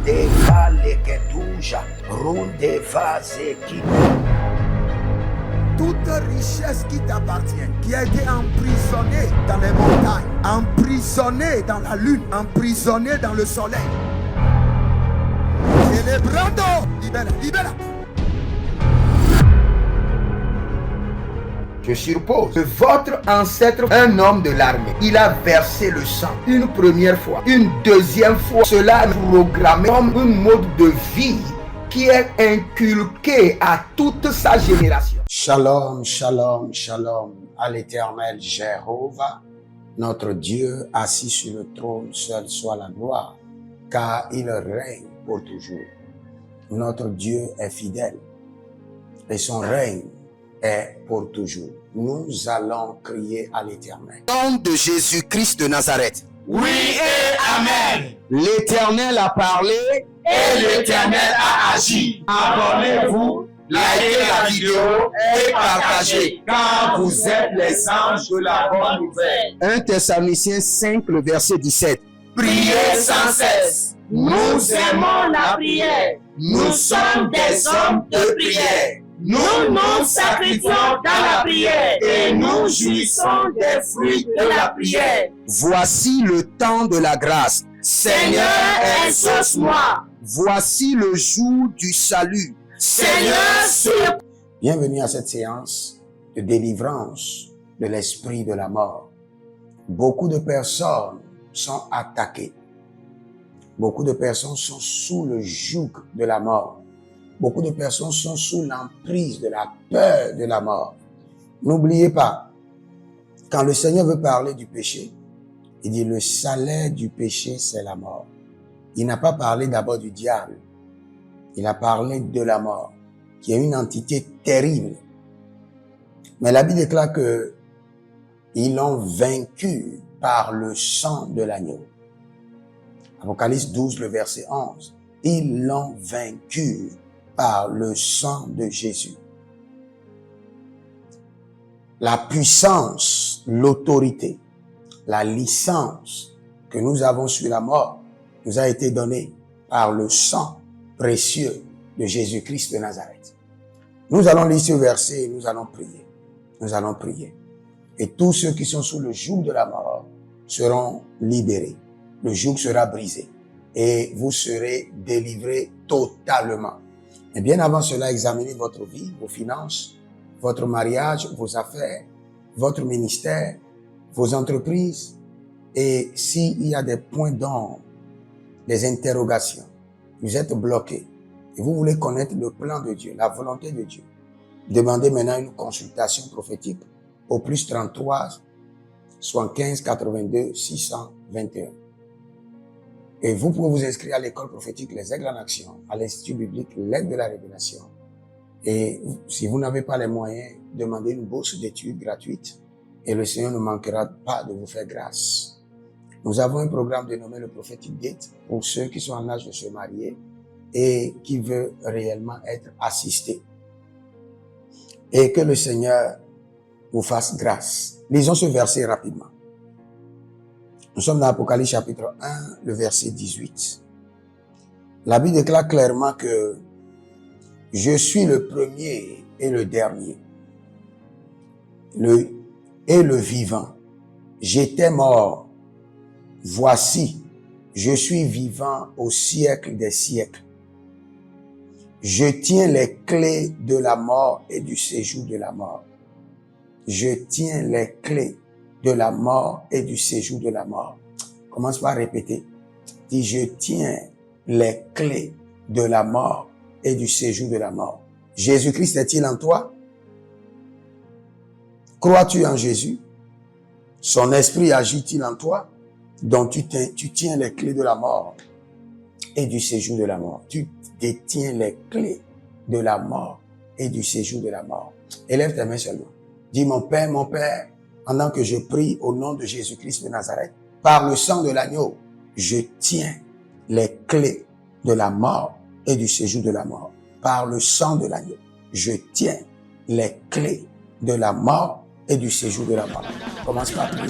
Runde Kaleketuja, Runde Vazeki. Toute richesse qui t'appartient, qui a été emprisonnée dans les montagnes, emprisonnée dans la lune, emprisonnée dans le soleil. Celebrando, libera, libera. Je suppose que votre ancêtre, un homme de l'armée, il a versé le sang une première fois, une deuxième fois. Cela est programmé comme un mode de vie qui est inculqué à toute sa génération. Shalom, shalom, shalom à l'Éternel Jéhovah, notre Dieu assis sur le trône, seul soit la gloire, car il règne pour toujours. Notre Dieu est fidèle et son règne est pour toujours. Nous allons crier à l'Éternel. Au nom de Jésus-Christ de Nazareth. Oui et Amen. L'Éternel a parlé et l'Éternel a agi. Abonnez-vous, likez la vidéo et partagez, car vous êtes les anges de la bonne nouvelle. 1 Thessaloniciens 5, le verset 17. Priez sans cesse. Nous aimons la prière. Nous sommes des hommes de prière. Nous nous sacrifions dans la prière et nous jouissons des fruits de la prière. Voici le temps de la grâce. Seigneur, exauce-moi. Voici le jour du salut. Seigneur, sur... Bienvenue à cette séance de délivrance de l'esprit de la mort. Beaucoup de personnes sont attaquées. Beaucoup de personnes sont sous le joug de la mort. Beaucoup de personnes sont sous l'emprise de la peur de la mort. N'oubliez pas, quand le Seigneur veut parler du péché, il dit le salaire du péché, c'est la mort. Il n'a pas parlé d'abord du diable. Il a parlé de la mort, qui est une entité terrible. Mais la Bible déclare que ils l'ont vaincu par le sang de l'agneau. Apocalypse 12, le verset 11. Ils l'ont vaincu par le sang de Jésus. La puissance, l'autorité, la licence que nous avons sur la mort nous a été donnée par le sang précieux de Jésus-Christ de Nazareth. Nous allons lire ce verset et nous allons prier. Nous allons prier. Et tous ceux qui sont sous le joug de la mort seront libérés. Le joug sera brisé et vous serez délivrés totalement. Et bien avant cela, examinez votre vie, vos finances, votre mariage, vos affaires, votre ministère, vos entreprises. Et s'il y a des points d'ombre, des interrogations, vous êtes bloqués et vous voulez connaître le plan de Dieu, la volonté de Dieu, demandez maintenant une consultation prophétique au plus 33 75 82 621. Et vous pouvez vous inscrire à l'école prophétique Les Aigles en Action, à l'Institut biblique L'Aigle de la Révélation. Et si vous n'avez pas les moyens, demandez une bourse d'études gratuite et le Seigneur ne manquera pas de vous faire grâce. Nous avons un programme dénommé le Prophetic Gate pour ceux qui sont en âge de se marier et qui veulent réellement être assistés. Et que le Seigneur vous fasse grâce. Lisons ce verset rapidement. Nous sommes dans Apocalypse chapitre 1, le verset 18. La Bible déclare clairement que je suis le premier et le dernier, le vivant. J'étais mort. Voici, je suis vivant au siècle des siècles. Je tiens les clés de la mort et du séjour de la mort. Je tiens les clés de la mort et du séjour de la mort. Commence par répéter. Dis, je tiens les clés de la mort et du séjour de la mort. Jésus-Christ est-il en toi? Crois-tu en Jésus? Son esprit agit-il en toi? Donc tu tiens les clés de la mort et du séjour de la mort. Tu détiens les clés de la mort et du séjour de la mort. Élève tes mains seulement. Dis, mon Père, pendant que je prie au nom de Jésus-Christ de Nazareth, par le sang de l'agneau, je tiens les clés de la mort et du séjour de la mort. Par le sang de l'agneau, je tiens les clés de la mort et du séjour de la parole. Commence par prier.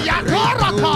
Yakoraka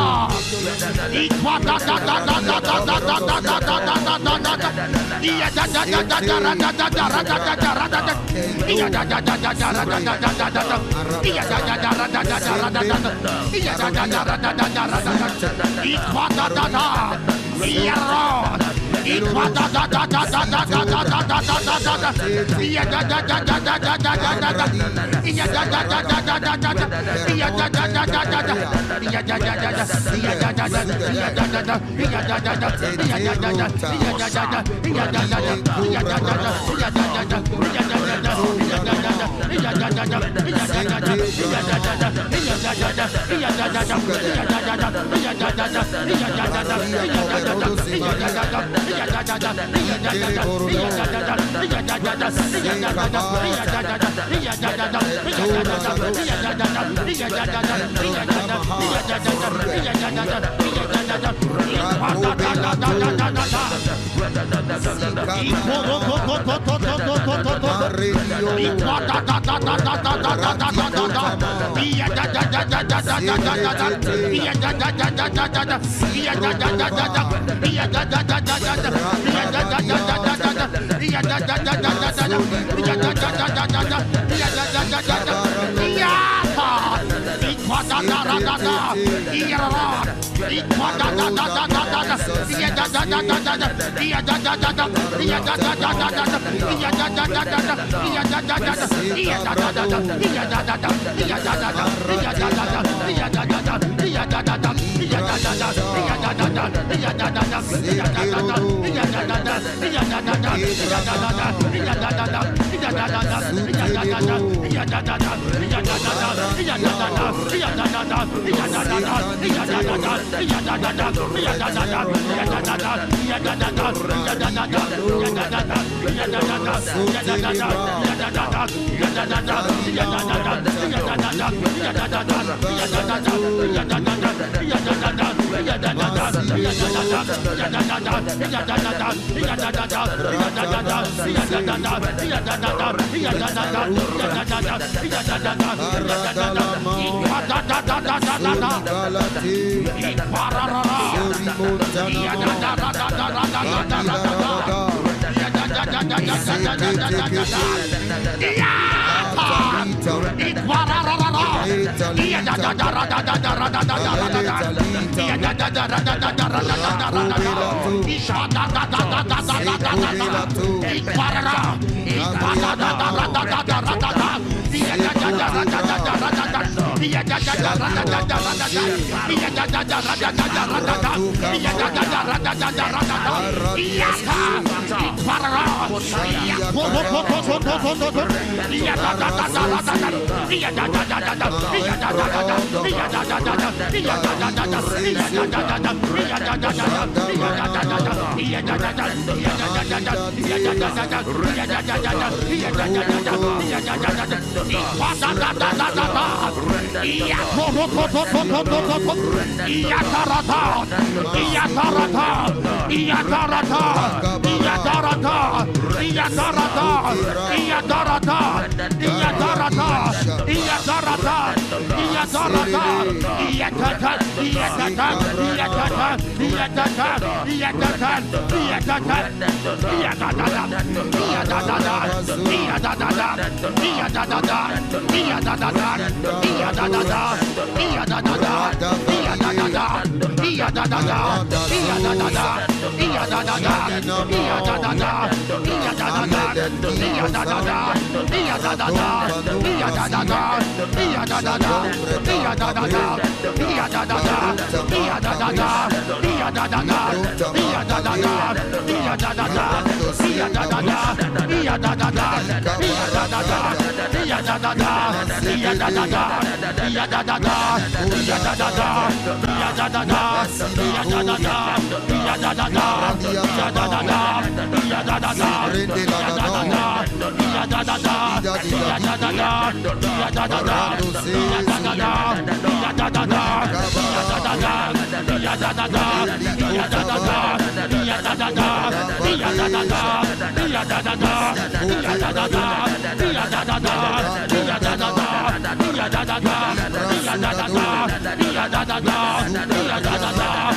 Iya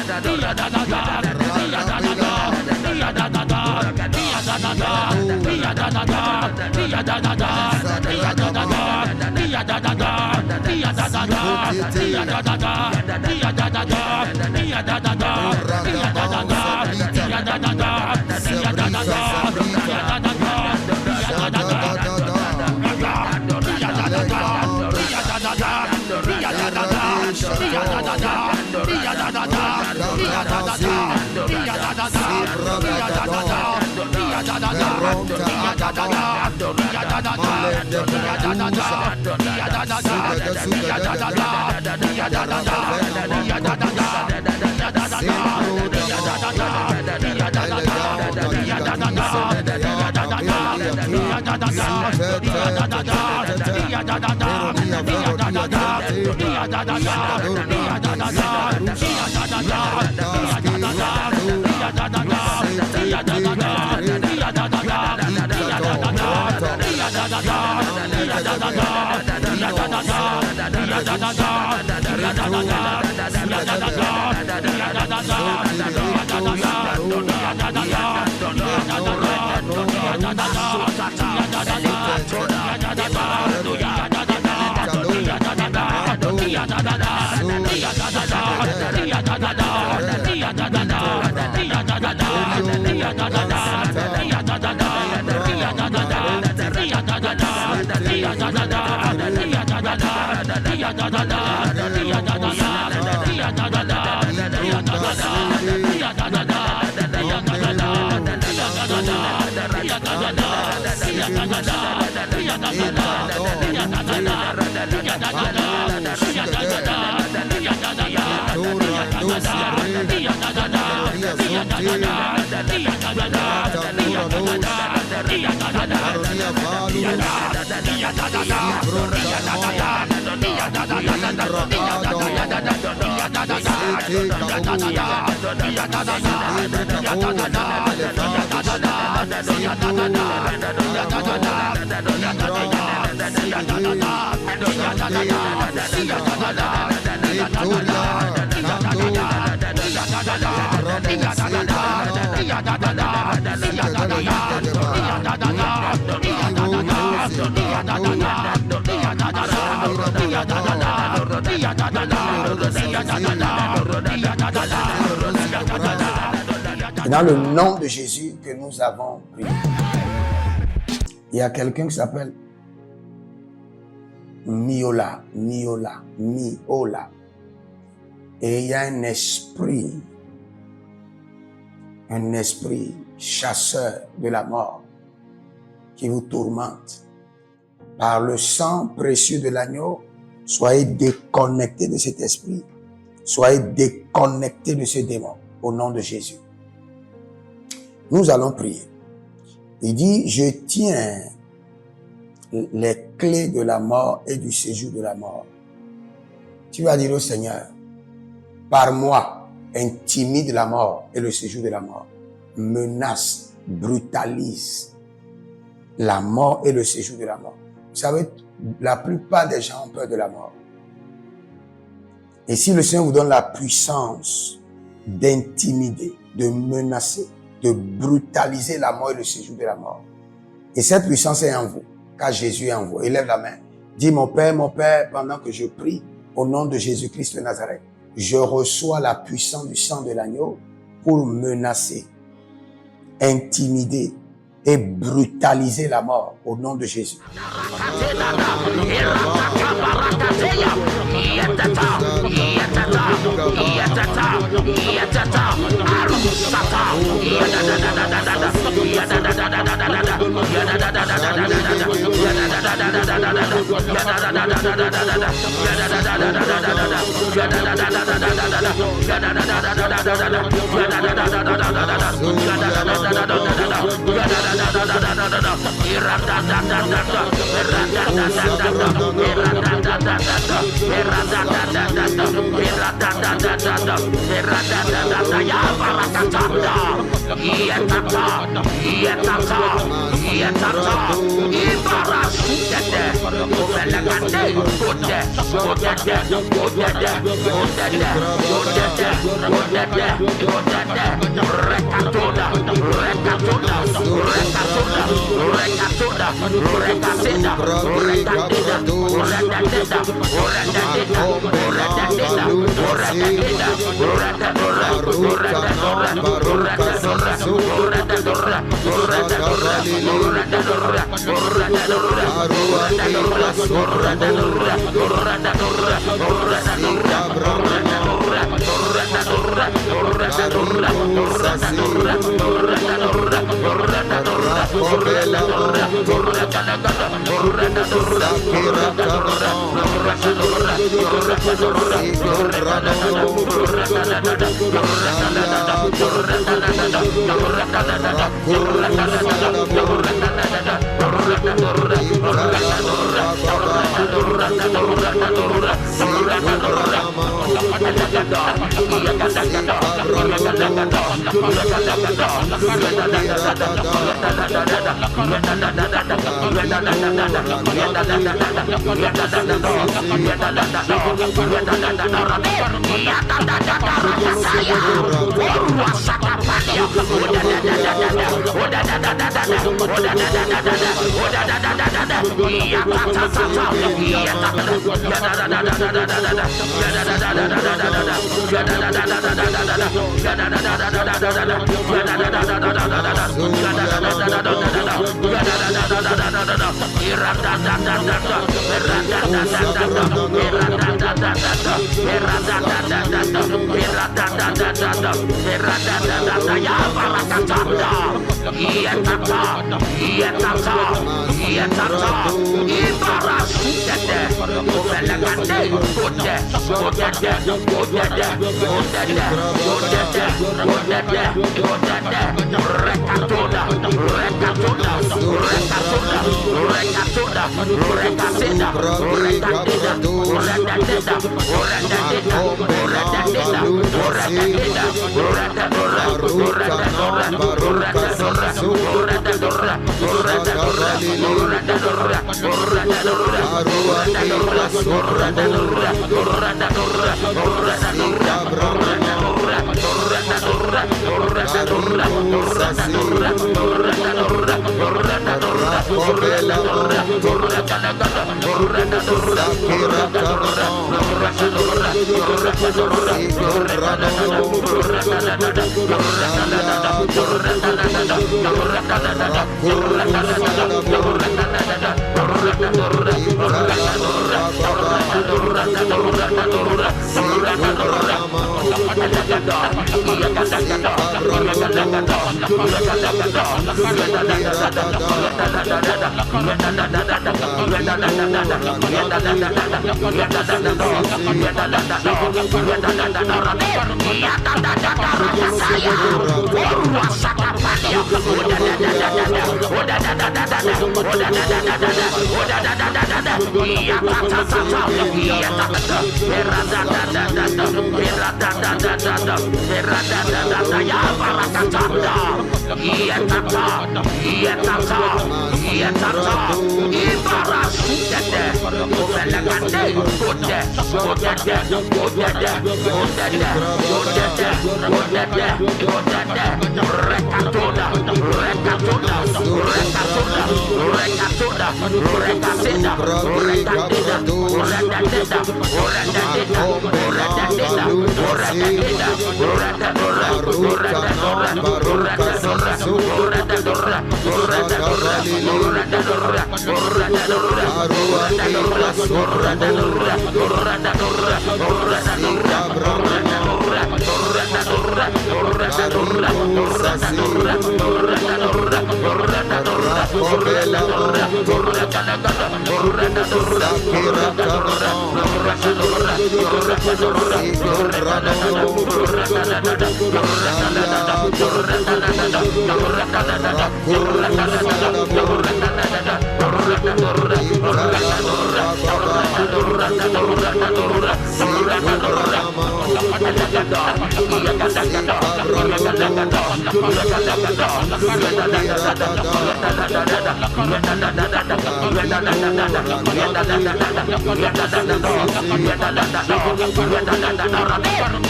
Et dans le nom de Jésus que nous avons prié. Il y a quelqu'un qui s'appelle Miola. Et il y a un esprit chasseur de la mort qui vous tourmente. Par le sang précieux de l'agneau, soyez déconnectés de cet esprit. Soyez déconnectés de ce démon au nom de Jésus. Nous allons prier. Il dit, je tiens les clés de la mort et du séjour de la mort. Tu vas dire au Seigneur, par moi, intimide la mort et le séjour de la mort. Menace, brutalise la mort et le séjour de la mort. Vous savez, la plupart des gens ont peur de la mort. Et si le Seigneur vous donne la puissance d'intimider, de menacer, de brutaliser la mort et le séjour de la mort. Et cette puissance est en vous, car Jésus est en vous. Élève la main. Dis, mon Père, pendant que je prie, au nom de Jésus-Christ de Nazareth, je reçois la puissance du sang de l'agneau pour menacer, intimider et brutaliser la mort au nom de Jésus.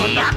Iya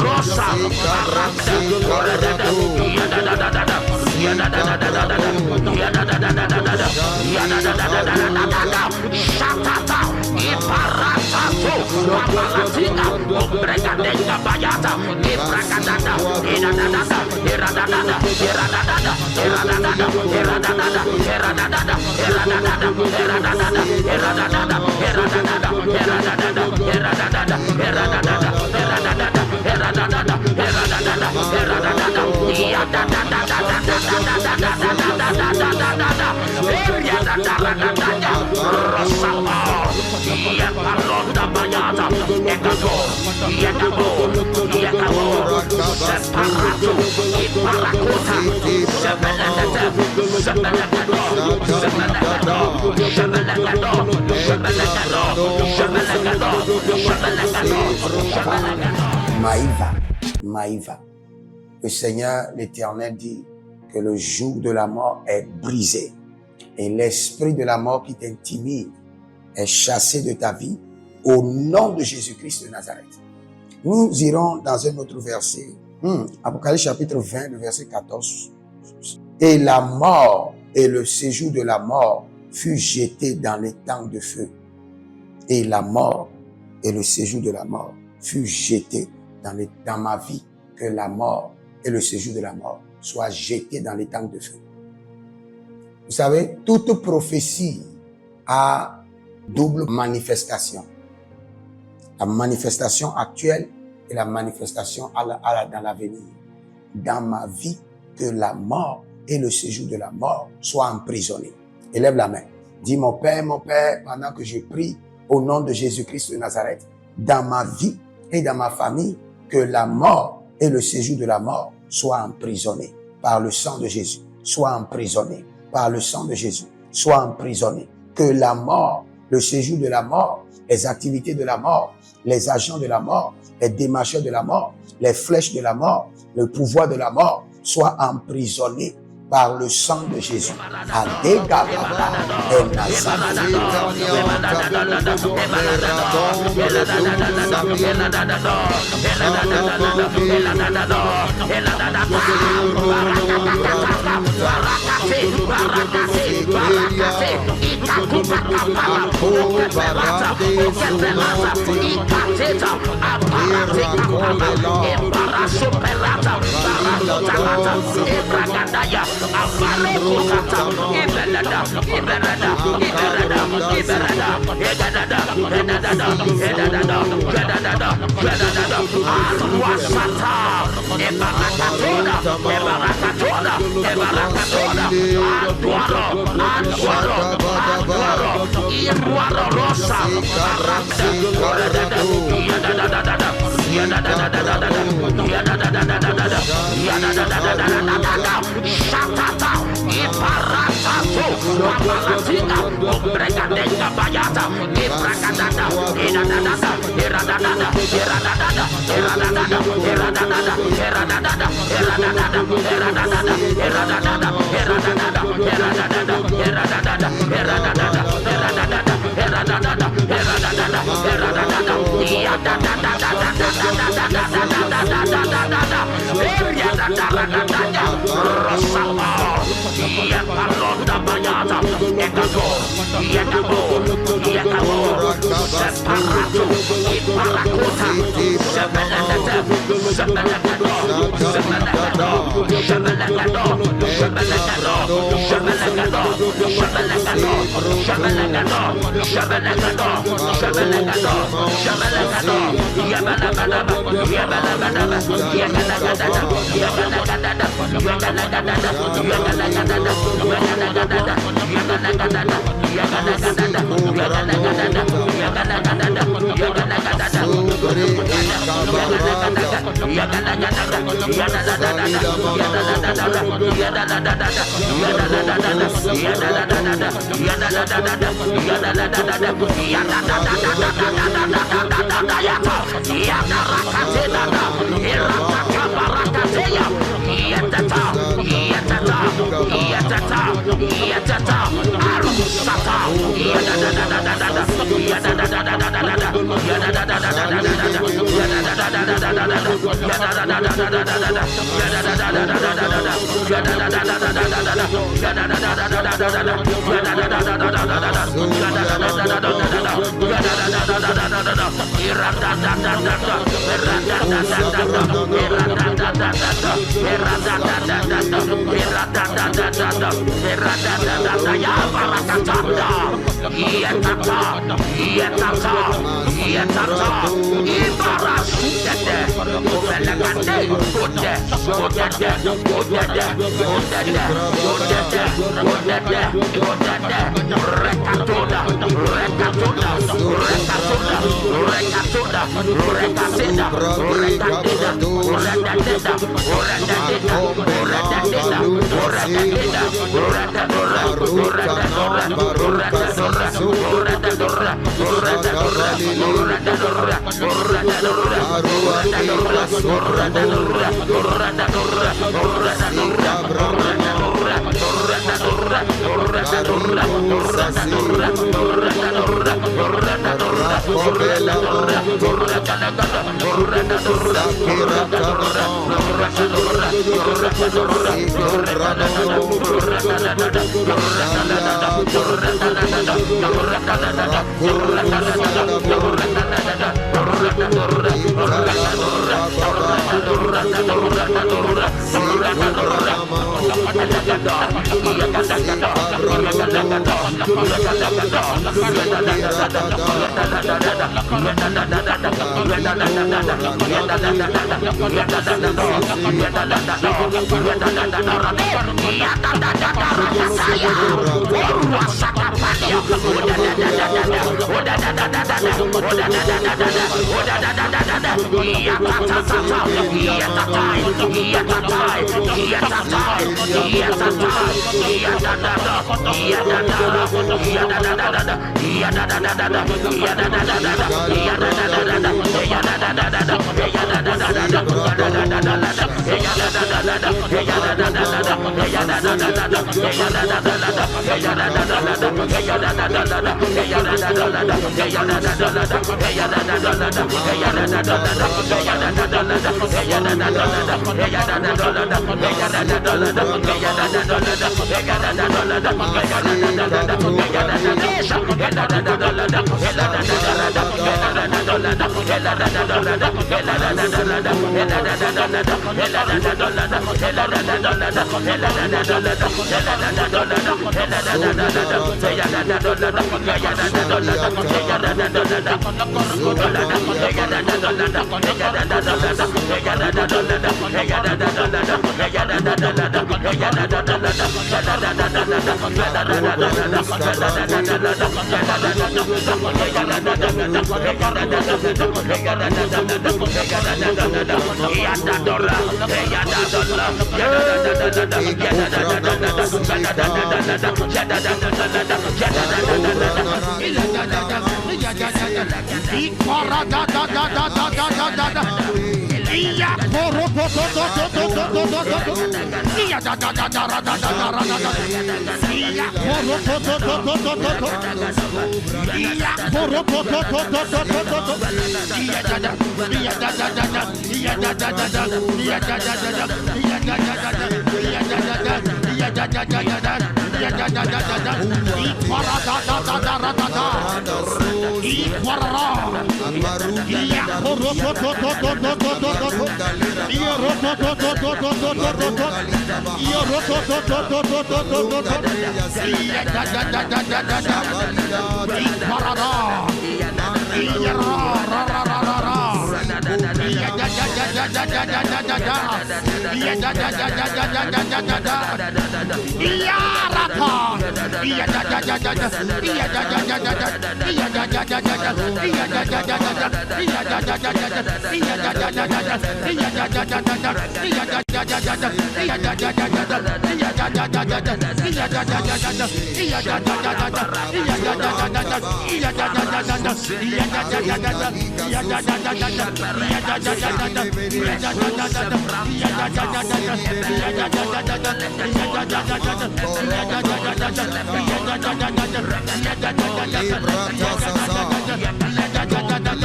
Rosa, Maïva, Maïva. Le Seigneur, l'Éternel dit que le joug de la mort est brisé et l'esprit de la mort qui t'intimide est chassé de ta vie au nom de Jésus-Christ de Nazareth. Nous irons dans un autre verset, Apocalypse chapitre 20, le verset 14. Et la mort et le séjour de la mort fut jeté dans les temps de feu. Et la mort et le séjour de la mort fut jeté dans ma vie, que la mort et le séjour de la mort soient jetés dans les temps de feu. Vous savez, toute prophétie a double manifestation. La manifestation actuelle et la manifestation dans l'avenir. Dans ma vie, que la mort et le séjour de la mort soient emprisonnés. Élève la main. Dis, mon Père, pendant que je prie au nom de Jésus-Christ de Nazareth, dans ma vie et dans ma famille, que la mort et le séjour de la mort soient emprisonnés par le sang de Jésus. Soient emprisonnés par le sang de Jésus. Soient emprisonnés. Que la mort, le séjour de la mort, les activités de la mort, les agents de la mort, les démarcheurs de la mort, les flèches de la mort, le pouvoir de la mort soient emprisonnés par le sang de Jésus.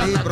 Libra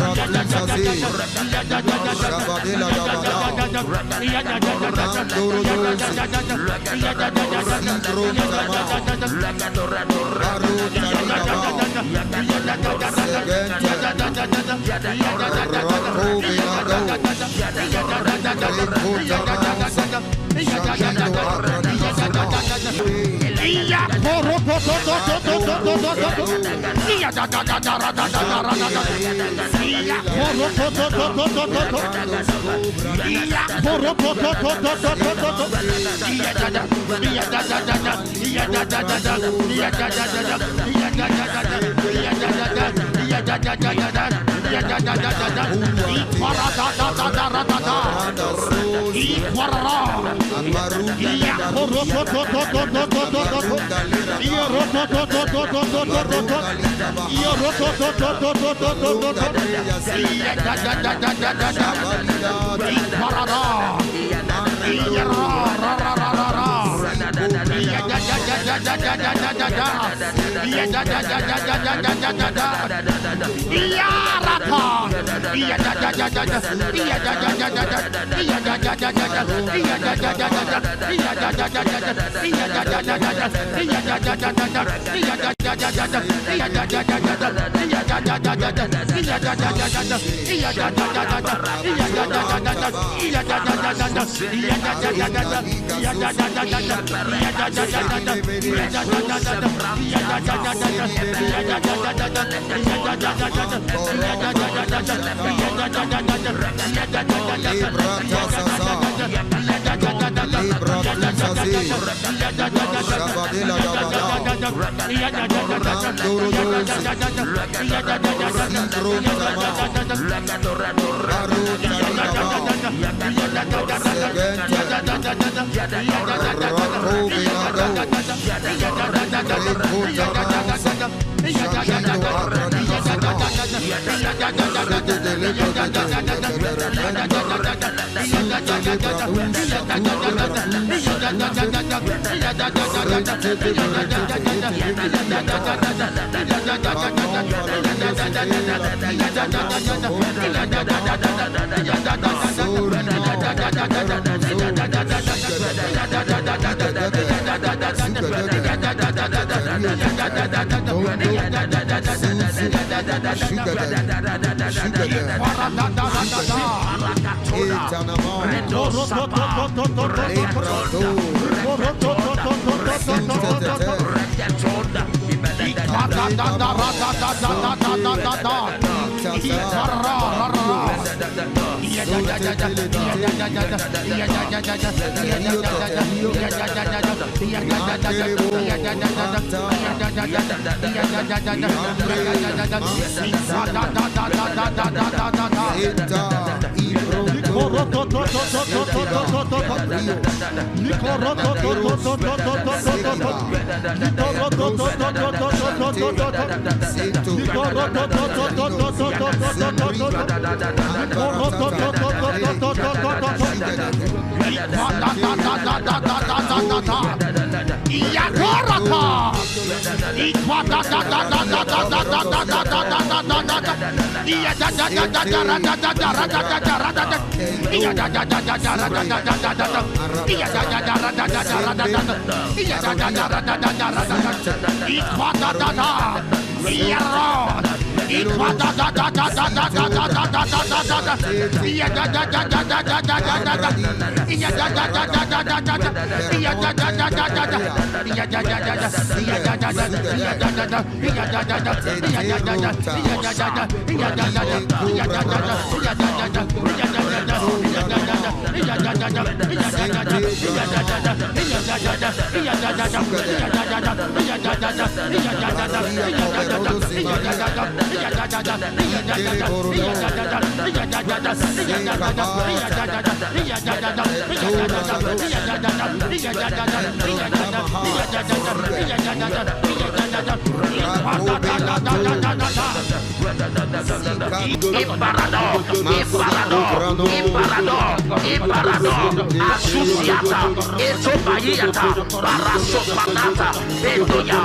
Asusiata, Etobayata, Barasopanata, Bedoya,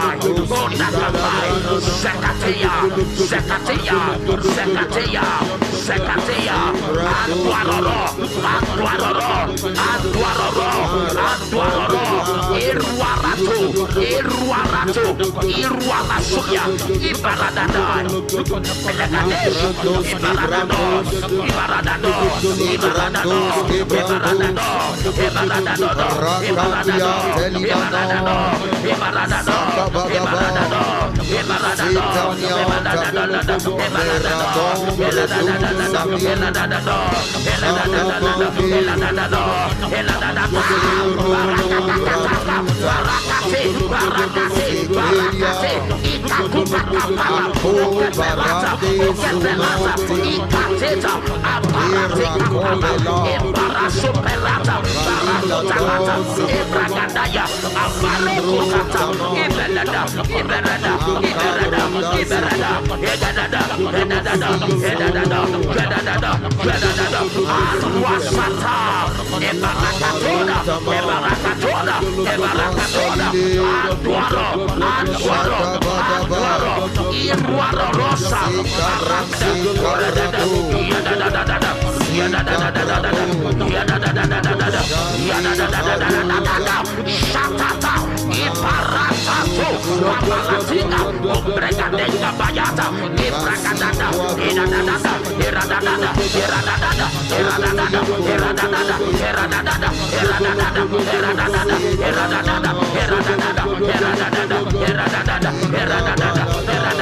Bonakabai, Zekateya, Zekateya, Zekateya, Zekateya, Aduaroro, Aduaroro, Aduaroro, Aduaroro, Iruarato, Iruarato, Iruarasuya, Ibaradada, Belagadesh, Ibaradado, Ibaradado, Ibaradado, Superata, Baratotalata, Ebragadaya, Avarokota, Iberada, Iberada, Iberada, Iberada, Edada, Edada, Edada, Edada, Edada, Arwasata, Ebarakatona, Ebarakatona, Ebarakatona, Anduaro, Anduaro, Anduaro, Iruaro Rosa, Shatata, Iparatato, Aparatina, Obregadenga Bayata, Ibragadada, Iradada, Iradada, Iradada, Iradada, Iradada, Iradada, Iradada, Iradada, Iradada, Iradada, Iradada, Iradada,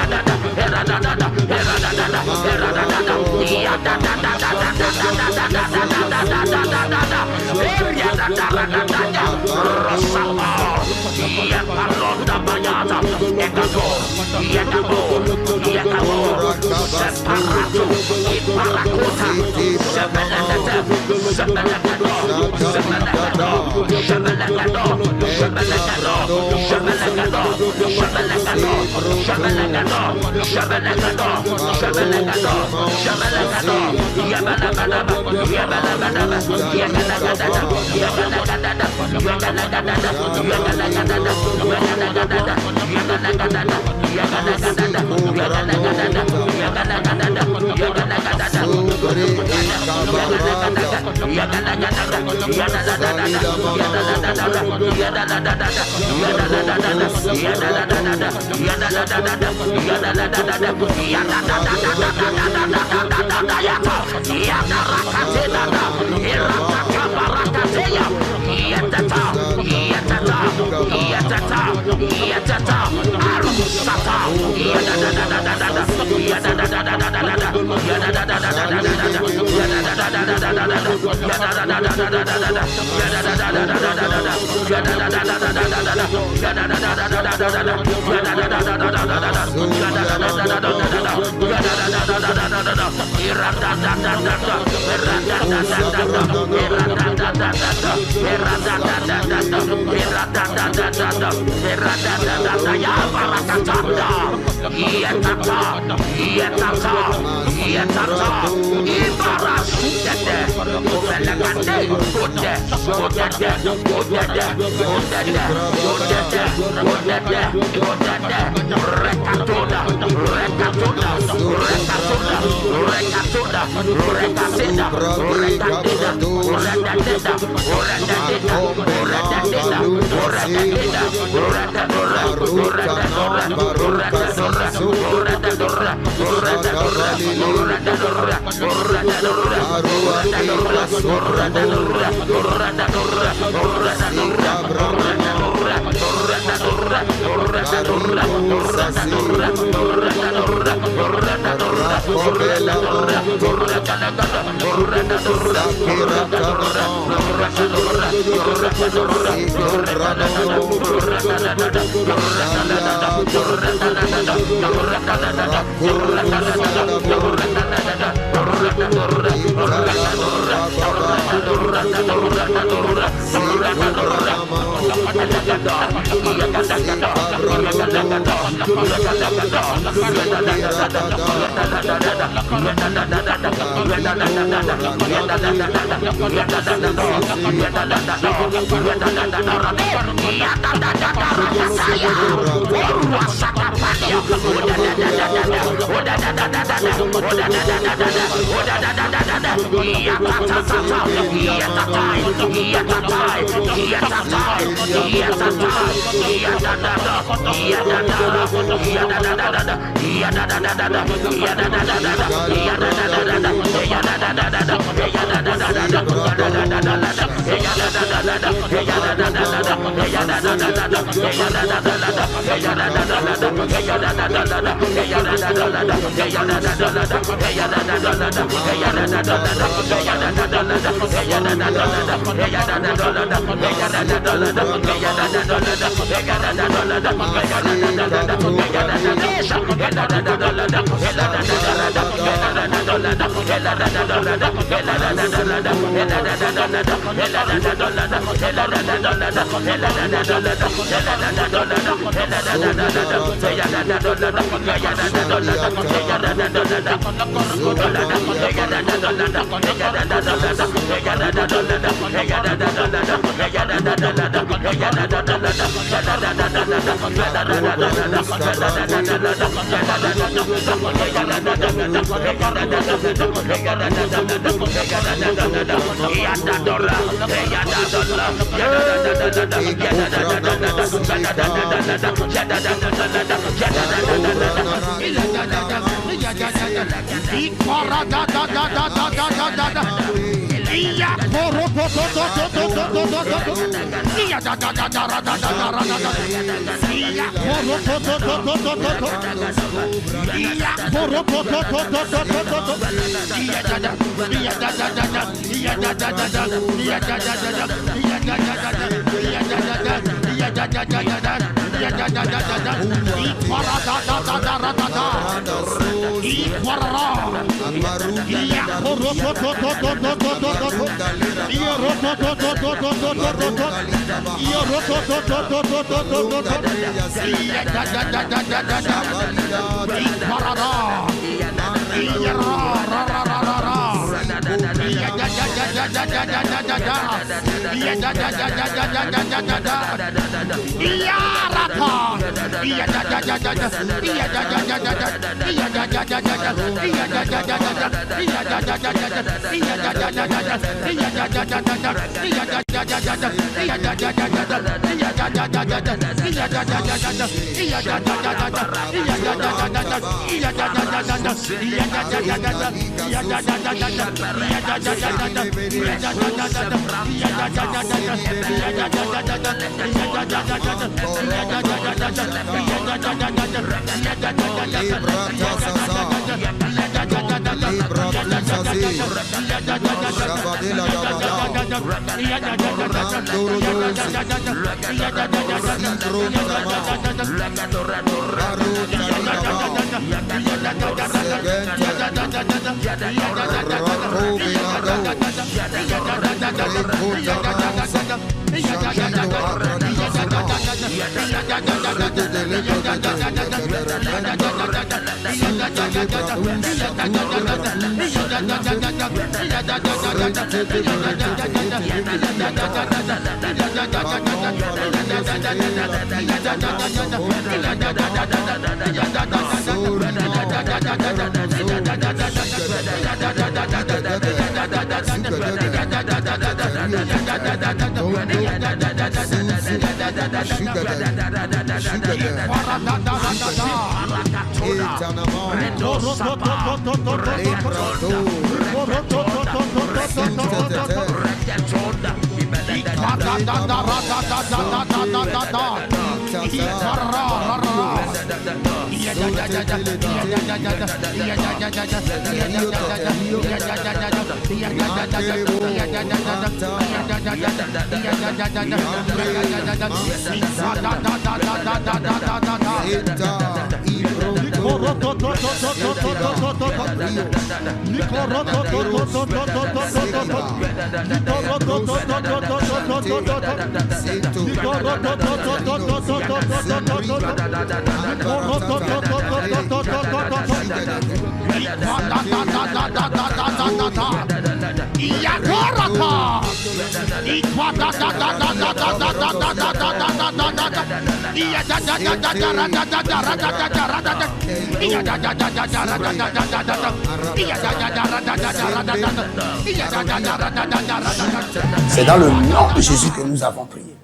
C'est dans le nom de Jésus que nous avons prié.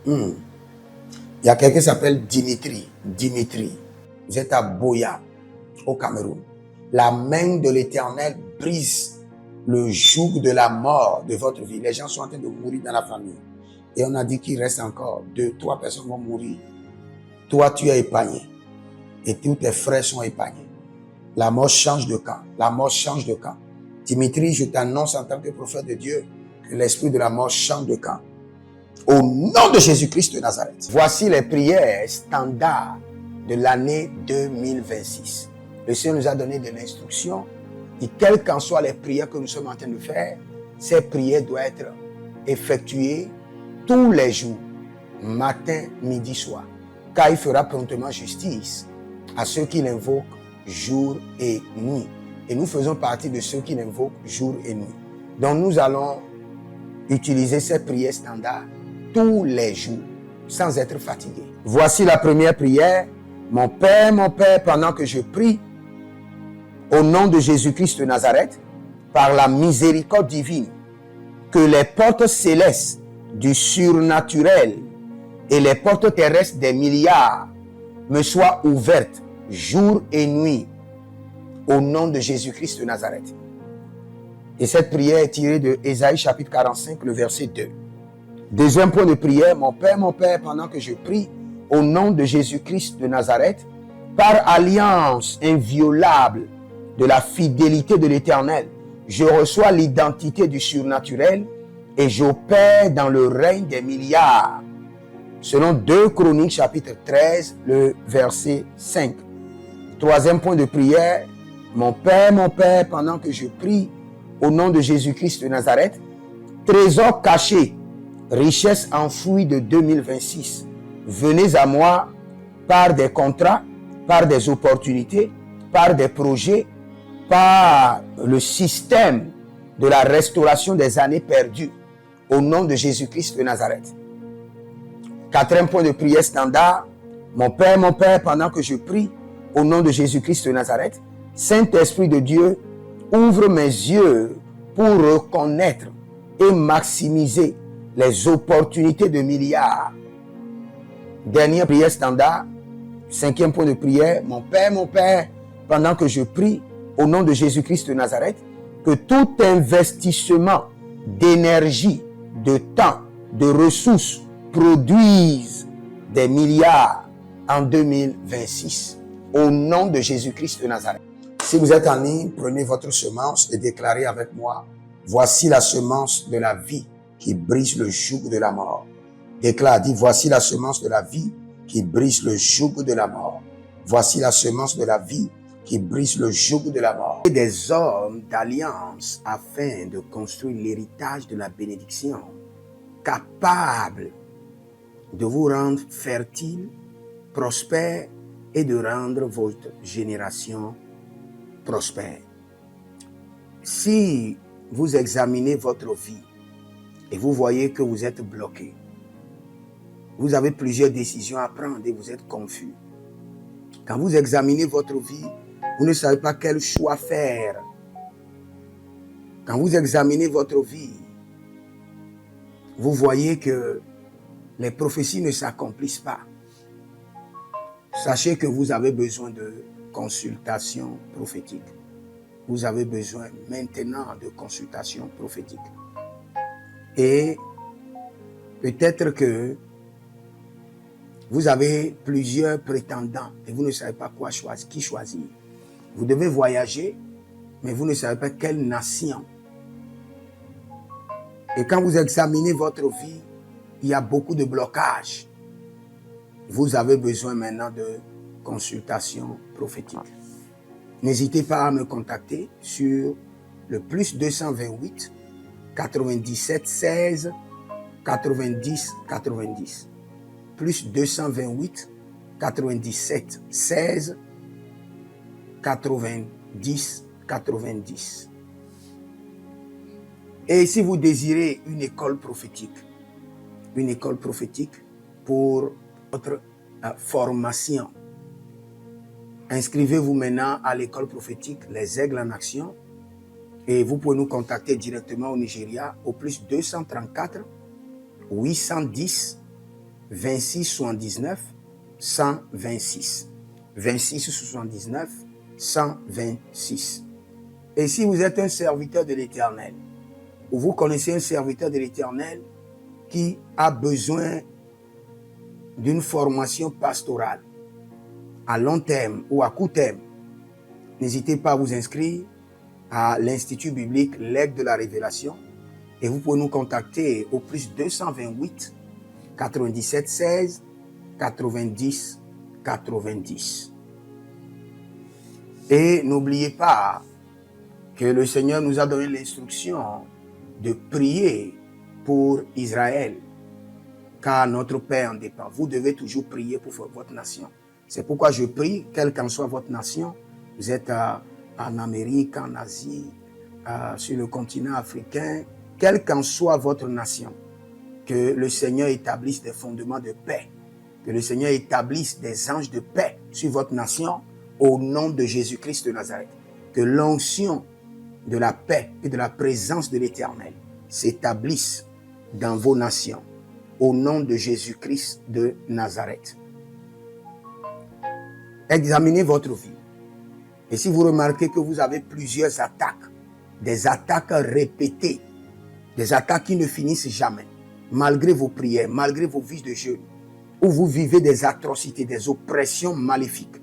Il y a quelqu'un qui s'appelle Dimitri. Dimitri, vous êtes à Boya, au Cameroun. La main de l'Éternel brise le joug de la mort de votre vie. Les gens sont en train de mourir dans la famille. Et on a dit qu'il reste encore 2-3 personnes vont mourir. Toi, tu es épargné. Et tous tes frères sont épargnés. La mort change de camp. La mort change de camp. Dimitri, je t'annonce en tant que prophète de Dieu que l'esprit de la mort change de camp. Au nom de Jésus-Christ de Nazareth. Voici les prières standards de l'année 2026. Le Seigneur nous a donné de l'instruction. Et quelles qu'en soient les prières que nous sommes en train de faire, ces prières doivent être effectuées tous les jours, matin, midi, soir. Car il fera promptement justice à ceux qui l'invoquent jour et nuit. Et nous faisons partie de ceux qui l'invoquent jour et nuit. Donc nous allons utiliser ces prières standards tous les jours, sans être fatigués. Voici la première prière. Mon Père, pendant que je prie, au nom de Jésus-Christ de Nazareth, par la miséricorde divine, que les portes célestes du surnaturel et les portes terrestres des milliards me soient ouvertes jour et nuit, au nom de Jésus-Christ de Nazareth. Et cette prière est tirée de Ésaïe chapitre 45, le verset 2. Deuxième point de prière, mon Père, pendant que je prie, au nom de Jésus-Christ de Nazareth, par alliance inviolable de la fidélité de l'Éternel, je reçois l'identité du surnaturel et j'opère dans le règne des milliards. Selon 2 Chroniques chapitre 13, le verset 5. Troisième point de prière, mon Père, pendant que je prie, au nom de Jésus-Christ de Nazareth, trésor caché, richesse enfouie de 2026, venez à moi par des contrats, par des opportunités, par des projets, par le système de la restauration des années perdues, au nom de Jésus-Christ de Nazareth. Quatrième point de prière standard, mon Père, pendant que je prie, au nom de Jésus-Christ de Nazareth, Saint-Esprit de Dieu, ouvre mes yeux pour reconnaître et maximiser les opportunités de milliards. Dernière prière standard, cinquième point de prière, mon Père, pendant que je prie, au nom de Jésus-Christ de Nazareth, que tout investissement d'énergie, de temps, de ressources produise des milliards en 2026. Au nom de Jésus-Christ de Nazareth. Si vous êtes en ligne, prenez votre semence et déclarez avec moi, voici la semence de la vie qui brise le joug de la mort. Déclare, dis, voici la semence de la vie qui brise le joug de la mort. Voici la semence de la vie qui brise le joug de la mort. Et des hommes d'alliance afin de construire l'héritage de la bénédiction, capables de vous rendre fertile, prospère et de rendre votre génération prospère. Si vous examinez votre vie et vous voyez que vous êtes bloqué, vous avez plusieurs décisions à prendre et vous êtes confus. Quand vous examinez votre vie, vous ne savez pas quel choix faire. Quand vous examinez votre vie, vous voyez que les prophéties ne s'accomplissent pas. Sachez que vous avez besoin de consultation prophétique. Vous avez besoin maintenant de consultation prophétique. Et Peut-être que vous avez plusieurs prétendants et vous ne savez pas qui choisir. Vous devez voyager, mais vous ne savez pas quelle nation. Et quand vous examinez votre vie, il y a beaucoup de blocages. Vous avez besoin maintenant de consultation prophétique. N'hésitez pas à me contacter sur le plus 228 97 16 90 90. Plus 228 97 16 90 90. Et si vous désirez une école prophétique pour votre formation, inscrivez-vous maintenant à l'école prophétique Les Aigles en Action et vous pouvez nous contacter directement au Nigeria au plus 234 810 26 79 126. 26 79 126. Et si vous êtes un serviteur de l'Éternel, ou vous connaissez un serviteur de l'Éternel qui a besoin d'une formation pastorale à long terme ou à court terme, n'hésitez pas à vous inscrire à l'Institut biblique L'Aigle de la Révélation et vous pouvez nous contacter au plus 228 97 16 90 90. Et n'oubliez pas que le Seigneur nous a donné l'instruction de prier pour Israël, car notre paix en dépend. Vous devez toujours prier pour votre nation. C'est pourquoi je prie, quelle qu'en soit votre nation, vous êtes en Amérique, en Asie, sur le continent africain, quelle qu'en soit votre nation, que le Seigneur établisse des fondements de paix, que le Seigneur établisse des anges de paix sur votre nation au nom de Jésus-Christ de Nazareth. Que l'onction de la paix et de la présence de l'Éternel s'établisse dans vos nations au nom de Jésus-Christ de Nazareth. Examinez votre vie. Et si vous remarquez que vous avez plusieurs attaques, des attaques répétées, des attaques qui ne finissent jamais, malgré vos prières, malgré vos vies de jeûne, où vous vivez des atrocités, des oppressions maléfiques,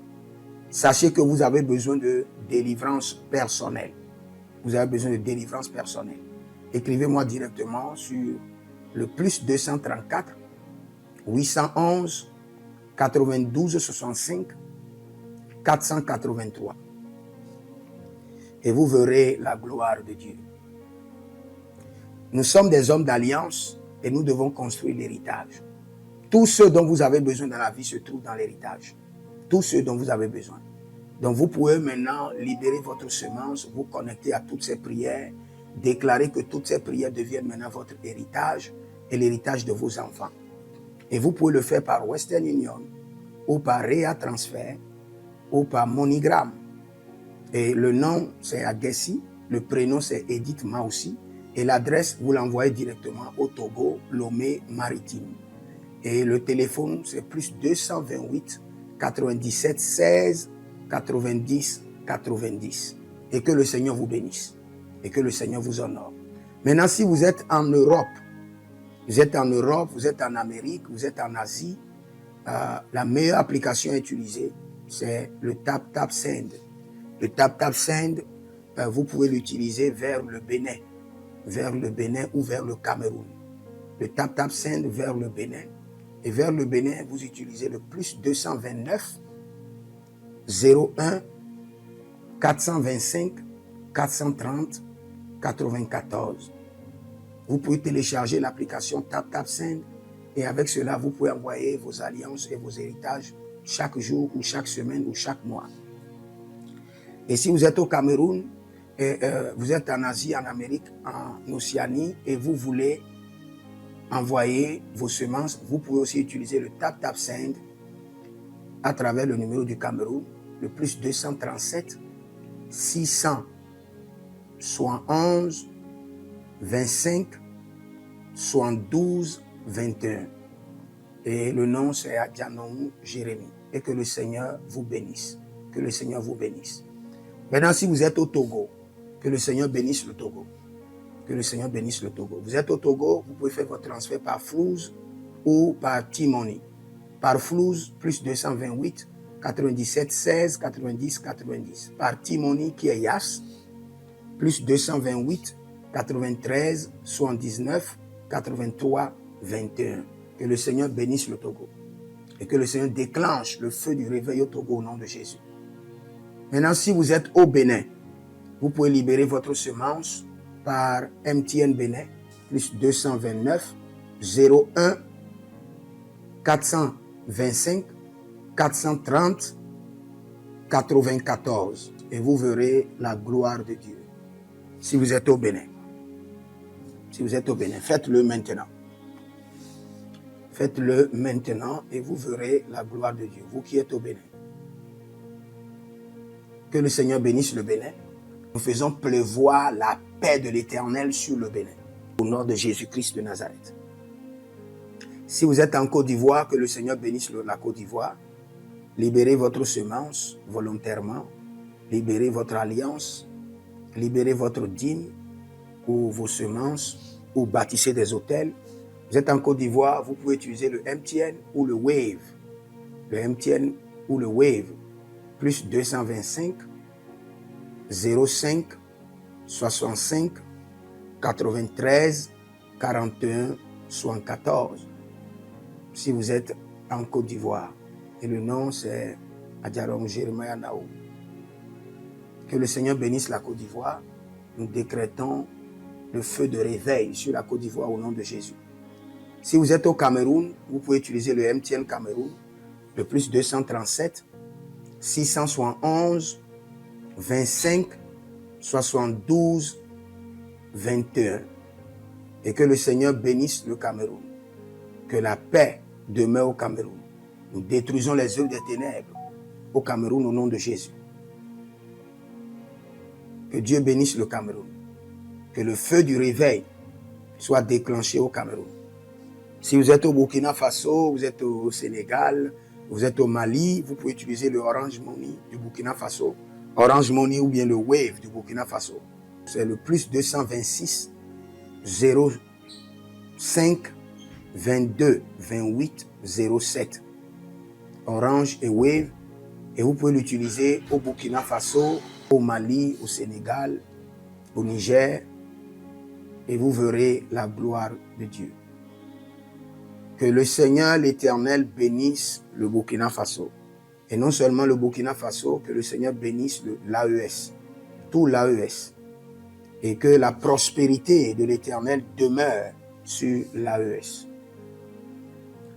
sachez que vous avez besoin de délivrance personnelle. Vous avez besoin de délivrance personnelle. Écrivez-moi directement sur le plus 234 811 92 65 483. Et vous verrez la gloire de Dieu. Nous sommes des hommes d'alliance et nous devons construire l'héritage. Tout ce dont vous avez besoin dans la vie se trouve dans l'héritage. Tout ce dont vous avez besoin. Donc vous pouvez maintenant libérer votre semence, vous connecter à toutes ces prières, déclarer que toutes ces prières deviennent maintenant votre héritage et l'héritage de vos enfants. Et vous pouvez le faire par Western Union ou par Rea Transfer ou par MoneyGram. Et le nom c'est Agessi, le prénom c'est Edith Maussi et l'adresse vous l'envoyez directement au Togo, Lomé Maritime. Et le téléphone c'est plus 228 97 16 90 90. Et que le Seigneur vous bénisse. Et que le Seigneur vous honore. Maintenant, si vous êtes en Europe, vous êtes en Amérique, vous êtes en Asie, la meilleure application à utiliser, c'est le TapTapSend. Le TapTapSend, vous pouvez l'utiliser vers le Bénin ou vers le Cameroun. Le TapTapSend vers le Bénin. Et vers le Bénin, vous utilisez le plus 229 01 425 430 94. Vous pouvez télécharger l'application TapTapSend et avec cela, vous pouvez envoyer vos alliances et vos héritages chaque jour ou chaque semaine ou chaque mois. Et si vous êtes au Cameroun, vous êtes en Asie, en Amérique, en Océanie et vous voulez envoyer vos semences, vous pouvez aussi utiliser le TapTapSend à travers le numéro du Cameroun, le plus 237 671 25 72 21. Et le nom c'est Adjanou Jérémie. Et que le Seigneur vous bénisse. Que le Seigneur vous bénisse. Maintenant, si vous êtes au Togo, que le Seigneur bénisse le Togo. Que le Seigneur bénisse le Togo. Vous êtes au Togo, vous pouvez faire votre transfert par Flouz ou par T-Money. Par Flouz, plus 228 97 16 90 90. Par T-Money qui est Yas, plus 228 93 79 83 21. Que le Seigneur bénisse le Togo. Et que le Seigneur déclenche le feu du réveil au Togo au nom de Jésus. Maintenant, si vous êtes au Bénin, vous pouvez libérer votre semence par MTN Bénin, plus 229 01 425 430 94. Et vous verrez la gloire de Dieu. Si vous êtes au Bénin. Si vous êtes au Bénin, faites-le maintenant. Faites-le maintenant et vous verrez la gloire de Dieu. Vous qui êtes au Bénin. Que le Seigneur bénisse le Bénin. Nous faisons pleuvoir la paix de l'Éternel sur le Bénin. Au nom de Jésus-Christ de Nazareth. Si vous êtes en Côte d'Ivoire, que le Seigneur bénisse la Côte d'Ivoire. Libérez votre semence volontairement. Libérez votre alliance. Libérez votre dîme ou vos semences ou bâtissez des hôtels. Vous êtes en Côte d'Ivoire, vous pouvez utiliser le MTN ou le Wave. Le MTN ou le Wave. Plus 225 05 65 93 41 74. Si vous êtes en Côte d'Ivoire. Et le nom c'est Adjarom Jeremiah Naou. Que le Seigneur bénisse la Côte d'Ivoire. Nous décrétons le feu de réveil sur la Côte d'Ivoire au nom de Jésus. Si vous êtes au Cameroun, vous pouvez utiliser le MTN Cameroun, le plus 237 671 25 72 21. Et que le Seigneur bénisse le Cameroun. Que la paix demeure au Cameroun. Nous détruisons les œuvres des ténèbres au Cameroun au nom de Jésus. Que Dieu bénisse le Cameroun. Que le feu du réveil soit déclenché au Cameroun. Si vous êtes au Burkina Faso, vous êtes au Sénégal, vous êtes au Mali, vous pouvez utiliser le Orange Money du Burkina Faso. Orange Money ou bien le Wave du Burkina Faso. C'est le plus 226 05 22 28 07. Orange et Wave. Et vous pouvez l'utiliser au Burkina Faso, au Mali, au Sénégal, au Niger. Et vous verrez la gloire de Dieu. Que le Seigneur l'Éternel bénisse le Burkina Faso. Et non seulement le Burkina Faso, que le Seigneur bénisse l'AES, tout l'AES. Et que la prospérité de l'Éternel demeure sur l'AES.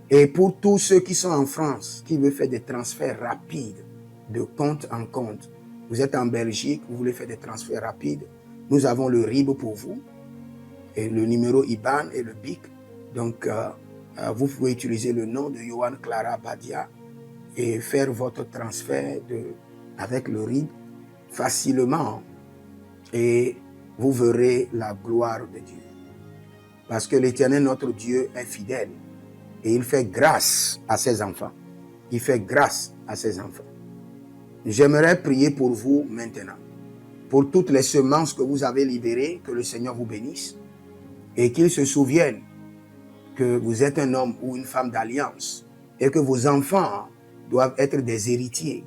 Et pour tous ceux qui sont en France, qui veulent faire des transferts rapides de compte en compte, vous êtes en Belgique, vous voulez faire des transferts rapides, nous avons le RIB pour vous, et le numéro IBAN et le BIC. Donc, vous pouvez utiliser le nom de Yohan Clara Badia et faire votre transfert avec le RIB facilement et vous verrez la gloire de Dieu. Parce que l'Éternel, notre Dieu, est fidèle et il fait grâce à ses enfants. Il fait grâce à ses enfants. J'aimerais prier pour vous maintenant, pour toutes les semences que vous avez libérées, que le Seigneur vous bénisse et qu'il se souvienne que vous êtes un homme ou une femme d'alliance et que vos enfants doivent être des héritiers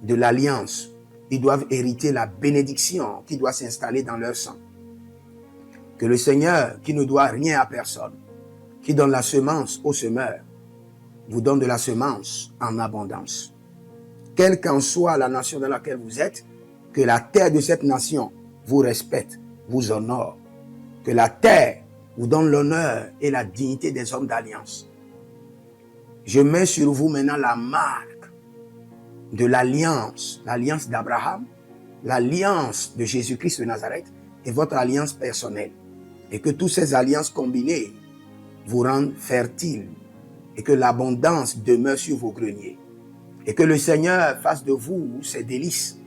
de l'alliance. Ils doivent hériter la bénédiction qui doit s'installer dans leur sang. Que le Seigneur, qui ne doit rien à personne, qui donne la semence au semeur, vous donne de la semence en abondance. Quelle qu'en soit la nation dans laquelle vous êtes, que la terre de cette nation vous respecte, vous honore. Que la terre vous donne l'honneur et la dignité des hommes d'alliance. Je mets sur vous maintenant la marque de l'alliance d'Abraham, l'alliance de Jésus-Christ de Nazareth et votre alliance personnelle. Et que toutes ces alliances combinées vous rendent fertiles et que l'abondance demeure sur vos greniers. Et que le Seigneur fasse de vous ses délices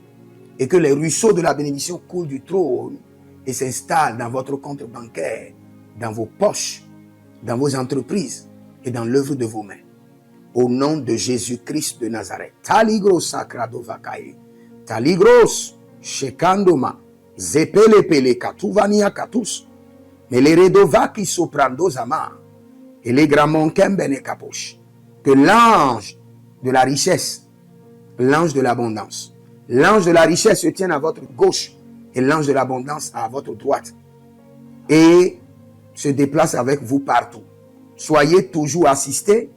et que les ruisseaux de la bénédiction coulent du trône et s'installent dans votre compte bancaire, dans vos poches, dans vos entreprises et dans l'œuvre de vos mains. Au nom de Jésus-Christ de Nazareth. Taligros sacrado vakae. Taligros shekandoma. Zepelepele katuvania katus. Mais les redova qui soprando zama, et les gramonkem bene capoche, que l'ange de la richesse, l'ange de l'abondance, l'ange de la richesse se tient à votre gauche et l'ange de l'abondance à votre droite et se déplace avec vous partout. Soyez toujours assistés,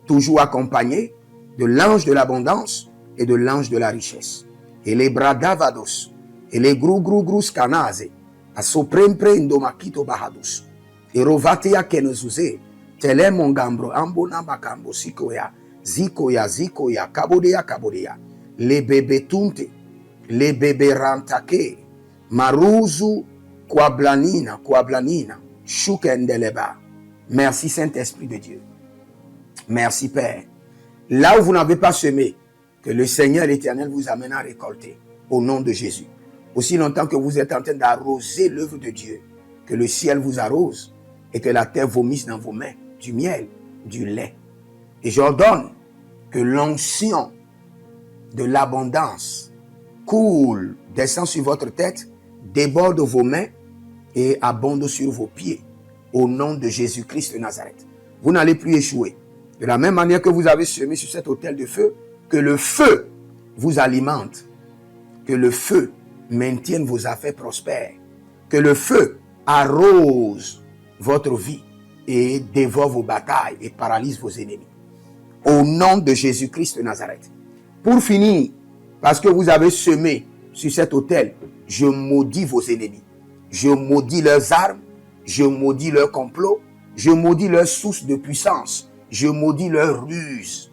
toujours accompagnés de l'ange de l'abondance et de l'ange de la richesse. Et les bradavados, et les grou scanase, a soprempre indomakito bahadus, et rovatea kenezuze, tele mongambro ambona makambo sikoya, zikoya, kabodea, les bébés tunte, les bébés rantake, maruzu, kwablanina, shukendeleba. Merci Saint-Esprit de Dieu. Merci Père. Là où vous n'avez pas semé, que le Seigneur l'Éternel vous amène à récolter au nom de Jésus. Aussi longtemps que vous êtes en train d'arroser l'œuvre de Dieu, que le ciel vous arrose et que la terre vomisse dans vos mains du miel, du lait. Et j'ordonne que l'onction de l'abondance coule, descend sur votre tête, déborde vos mains et abonde sur vos pieds au nom de Jésus-Christ de Nazareth. Vous n'allez plus échouer. De la même manière que vous avez semé sur cet autel de feu, que le feu vous alimente, que le feu maintienne vos affaires prospères, que le feu arrose votre vie et dévore vos batailles et paralyse vos ennemis. Au nom de Jésus-Christ de Nazareth. Pour finir, parce que vous avez semé sur cet autel, je maudis vos ennemis. Je maudis leurs armes, je maudis leurs complots, je maudis leurs sources de puissance, je maudis leurs ruses.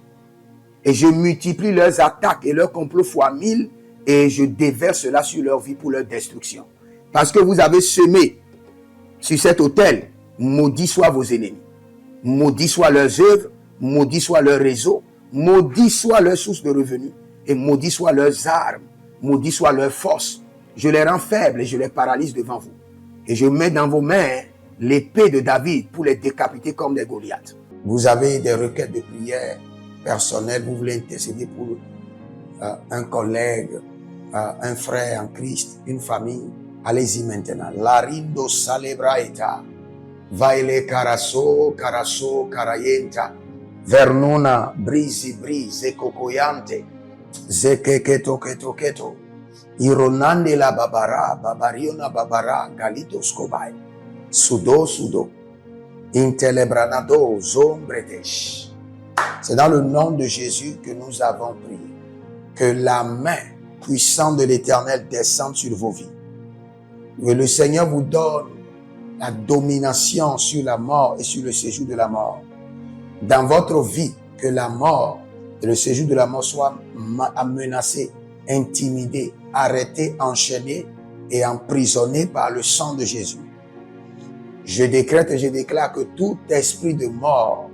Et je multiplie leurs attaques et leurs complots fois 1000 et je déverse cela sur leur vie pour leur destruction. Parce que vous avez semé sur cet autel, maudit soient vos ennemis, maudit soient leurs œuvres, maudit soit leur réseau, maudit soit leur source de revenus et maudit soient leurs armes, maudit soit leur force. Je les rends faibles et je les paralyse devant vous. Et je mets dans vos mains l'épée de David pour les décapiter comme des Goliaths. Vous avez des requêtes de prière personnelles, vous voulez intercéder pour un collègue, un frère en Christ, une famille. Allez-y maintenant. Larindo celebraeta, vaile carasso, carayenta, vernona, brisi, cocoyante, zekeketo, ironande la babariona babara, galito scobai, sudo, intelebranado, zombretesh. C'est dans le nom de Jésus que nous avons prié. Que la main puissante de l'Éternel descende sur vos vies. Que le Seigneur vous donne la domination sur la mort et sur le séjour de la mort. Dans votre vie, que la mort et le séjour de la mort soient menacés, intimidés, arrêtés, enchaînés et emprisonnés par le sang de Jésus. Je décrète et je déclare que tout esprit de mort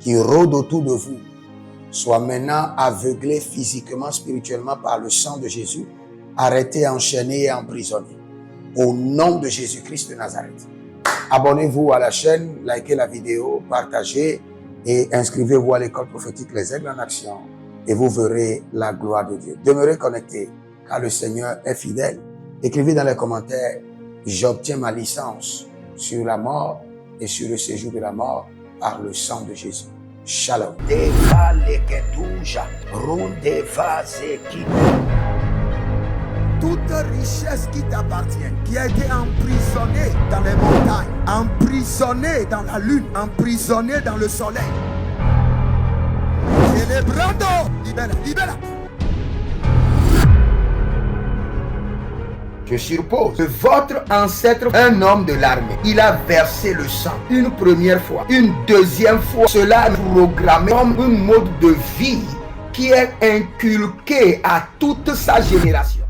qui rôde autour de vous soit maintenant aveuglé physiquement, spirituellement par le sang de Jésus, arrêté, enchaîné et emprisonné. Au nom de Jésus-Christ de Nazareth. Abonnez-vous à la chaîne, likez la vidéo, partagez et inscrivez-vous à l'école prophétique Les Aigles en Action et vous verrez la gloire de Dieu. Demeurez connectés car le Seigneur est fidèle. Écrivez dans les commentaires, j'obtiens ma licence sur la mort et sur le séjour de la mort par le sang de Jésus. Shalom. Toute richesse qui t'appartient, qui a été emprisonnée dans les montagnes, emprisonnée dans la lune, emprisonnée dans le soleil. Celebrando, libera. Je suppose que votre ancêtre, un homme de l'armée, il a versé le sang une première fois, une deuxième fois. Cela est programmé comme un mode de vie qui est inculqué à toute sa génération.